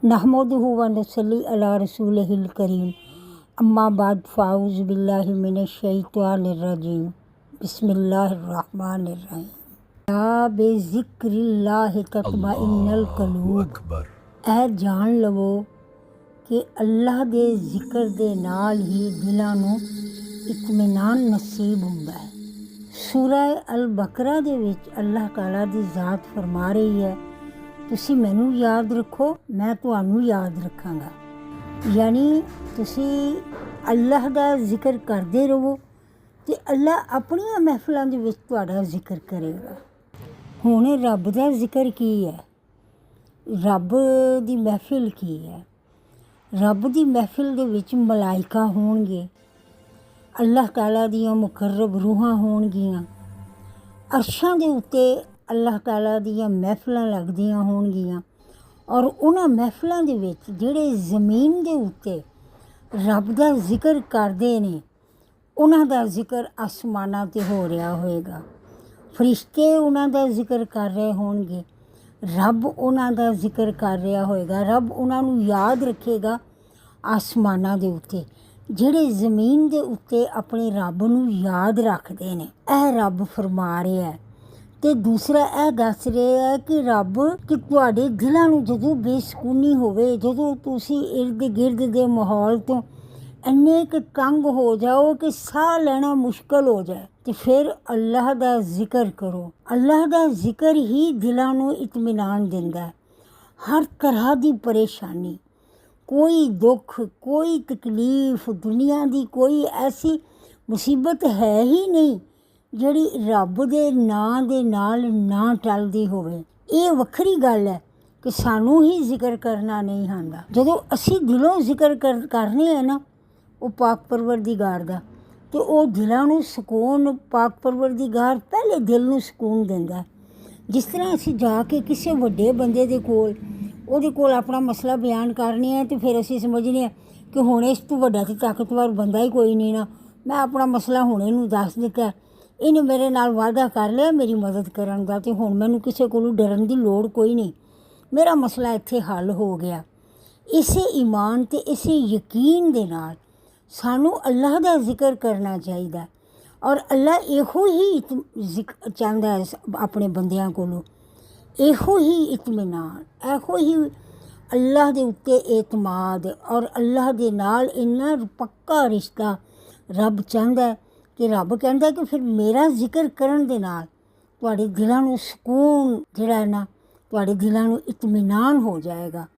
नहमदुहु व नसल्ली अला रसूलिहिल करीम अम्मा बाद फ़ाऊज़ु बिल्लाहि मिनश शैतानिर रजीम बिस्मिल्लाहिर्रहमानिर्रहीम। या बेज़िक्रिल्लाहि तत्मइन्नुल क़ुलूब। ऐ जान लवो कि अल्लाह दे ज़िक्र दे नाल ही दिलां नूं इत्मीनान नसीब हुंदा है। सूरह अल बकरा दे विच अल्लाह ताला दी ज़ात फरमा रही है, तुसी मैनू याद रखो, मैं तुहानू याद रखांगा। यानी तुसी अल्लाह दा जिक्र करदे रहो ते अल्लाह अपनियां महफिलां दे विच तुहाडा जिक्र करेगा। हुण रब दा जिक्र की है, रब दी महफिल की है। रब दी महफिल दे विच मलाइका होणगे, अल्लाह ताला दियां मुकर्रब रूहां होणगियां, अर्शां दे उत्ते अल्लाह ताला दियां महफिलां लगदियां होणगियां और उन्हां महफिलां दे विच जिहड़े ज़मीन दे उत्ते रब दा जिक्र करदे ने उन्हां दा जिक्र आसमानां ते हो रिहा होएगा। फरिश्ते उन्हां दा जिक्र कर रहे होणगे, रब उन्हां दा जिक्र कर रिहा होएगा, रब उन्हां नूं याद रखेगा आसमानां दे उत्ते। जिहड़े ज़मीन दे उत्ते अपने रब नूं याद रखदे ने, ऐ रब फरमा रिहा है। ते दूसरा यह दस रहा है कि रब कि तुहाडे दिलां नूं जदों बेसकूनी होवे, जदों तुसी इर्द गिर्द दे माहौल तो इन्ने क तंग हो जाओ कि साह लेना मुश्किल हो जाए, तो फिर अल्लाह दा जिक्र करो। अल्लाह दा जिक्र ही दिलां नूं इत्मीनान दिंदा है। हर तरह दी परेशानी, कोई दुख, कोई तकलीफ, दुनिया दी कोई ऐसी मुसीबत है ही नहीं ਜਿਹੜੀ ਰੱਬ ਦੇ ਨਾਂ ਦੇ ਨਾਲ ਨਾ ਟਲਦੀ ਹੋਵੇ। ਇਹ ਵੱਖਰੀ ਗੱਲ ਹੈ ਕਿ ਸਾਨੂੰ ਹੀ ਜ਼ਿਕਰ ਕਰਨਾ ਨਹੀਂ ਆਉਂਦਾ। ਜਦੋਂ ਅਸੀਂ ਦਿਲੋਂ ਜ਼ਿਕਰ ਕਰਨੇ ਹੈ ਨਾ ਉਹ ਪਾਕ ਪਰਵਰਦੀਗਾਰ ਦਾ, ਅਤੇ ਉਹ ਦਿਲਾਂ ਨੂੰ ਸਕੂਨ ਪਾਕ ਪਰਵਰਦੀਗਾਰ ਪਹਿਲੇ ਦਿਲ ਨੂੰ ਸਕੂਨ ਦਿੰਦਾ। ਜਿਸ ਤਰ੍ਹਾਂ ਅਸੀਂ ਜਾ ਕੇ ਕਿਸੇ ਵੱਡੇ ਬੰਦੇ ਦੇ ਕੋਲ ਉਹਦੇ ਕੋਲ ਆਪਣਾ ਮਸਲਾ ਬਿਆਨ ਕਰਨੇ ਹੈ, ਅਤੇ ਫਿਰ ਅਸੀਂ ਸਮਝਦੇ ਹਾਂ ਕਿ ਹੁਣ ਇਸ ਤੋਂ ਵੱਡਾ ਅਤੇ ਤਾਕਤਵਰ ਬੰਦਾ ਹੀ ਕੋਈ ਨਹੀਂ ਨਾ, ਮੈਂ ਆਪਣਾ ਮਸਲਾ ਹੁਣ ਇਹਨੂੰ ਦੱਸ ਦਿੱਤਾ, ਇਹਨੇ ਮੇਰੇ ਨਾਲ ਵਾਅਦਾ ਕਰ ਲਿਆ ਮੇਰੀ ਮਦਦ ਕਰਨ ਦਾ, ਅਤੇ ਹੁਣ ਮੈਨੂੰ ਕਿਸੇ ਕੋਲੋਂ ਡਰਨ ਦੀ ਲੋੜ ਕੋਈ ਨਹੀਂ, ਮੇਰਾ ਮਸਲਾ ਇੱਥੇ ਹੱਲ ਹੋ ਗਿਆ। ਇਸੇ ਈਮਾਨ ਅਤੇ ਇਸੇ ਯਕੀਨ ਦੇ ਨਾਲ ਸਾਨੂੰ ਅੱਲਾਹ ਦਾ ਜ਼ਿਕਰ ਕਰਨਾ ਚਾਹੀਦਾ ਔਰ ਅੱਲਾਹ ਇਹੋ ਹੀ ਚਾਹੁੰਦਾ ਹੈ ਆਪਣੇ ਬੰਦਿਆਂ ਕੋਲੋਂ, ਇਹੋ ਹੀ ਇਤਮੀਨਾਨ, ਇਹੋ ਹੀ ਅੱਲਾਹ ਦੇ ਉੱਤੇ ਇਤਮਾਦ ਔਰ ਅੱਲਾਹ ਦੇ ਨਾਲ ਇੰਨਾ ਪੱਕਾ ਰਿਸ਼ਤਾ ਰੱਬ ਚਾਹੁੰਦਾ ਕਿ ਰੱਬ ਕਹਿੰਦਾ ਕਿ ਫਿਰ ਮੇਰਾ ਜ਼ਿਕਰ ਕਰਨ ਦੇ ਨਾਲ ਤੁਹਾਡੇ ਦਿਲਾਂ ਨੂੰ ਸਕੂਨ ਜਿਹੜਾ ਹੈ ਨਾ, ਤੁਹਾਡੇ ਦਿਲਾਂ ਨੂੰ ਇਤਮੀਨਾਨ ਹੋ ਜਾਏਗਾ।